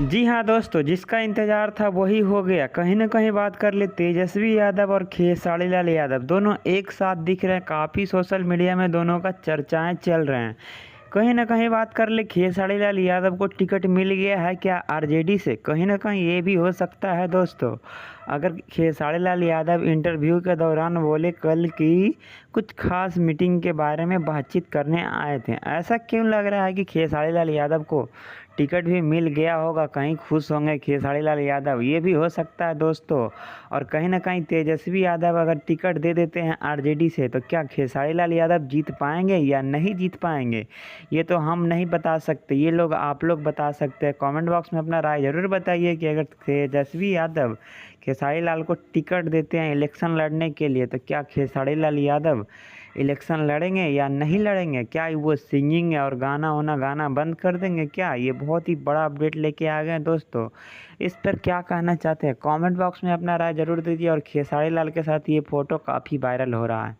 जी हाँ दोस्तों, जिसका इंतज़ार था वही हो गया। कहीं न कहीं बात कर ले तेजस्वी यादव और खेसारी लाल यादव दोनों एक साथ दिख रहे हैं। काफ़ी सोशल मीडिया में दोनों का चर्चाएँ चल रहे हैं। कहीं न कहीं बात कर ले खेसारी लाल यादव को टिकट मिल गया है क्या आरजेडी से? कहीं न कहीं ये भी हो सकता है दोस्तों। अगर खेसारी लाल यादव इंटरव्यू के दौरान बोले कल की कुछ ख़ास मीटिंग के बारे में बातचीत करने आए थे। ऐसा क्यों लग रहा है कि खेसारी लाल यादव को टिकट भी मिल गया होगा? कहीं खुश होंगे खेसारी लाल यादव, ये भी हो सकता है दोस्तों। और कहीं न कहीं तेजस्वी यादव अगर टिकट दे देते हैं आरजेडी से तो क्या खेसारी लाल यादव जीत पाएँगे या नहीं जीत पाएँगे? ये तो हम नहीं बता सकते, ये लोग आप लोग बता सकते हैं। कमेंट बॉक्स में अपना राय ज़रूर बताइए कि अगर तेजस्वी यादव खेसारी लाल को टिकट देते हैं इलेक्शन लड़ने के लिए तो क्या खेसारी लाल यादव इलेक्शन लड़ेंगे या नहीं लड़ेंगे? क्या वो सिंगिंग और गाना बंद कर देंगे क्या? ये बहुत ही बड़ा अपडेट लेके आ गए हैं दोस्तों। इस पर क्या कहना चाहते हैं? कमेंट बॉक्स में अपना राय ज़रूर दीजिए। और खेसारी लाल के साथ ये फ़ोटो काफ़ी वायरल हो रहा है।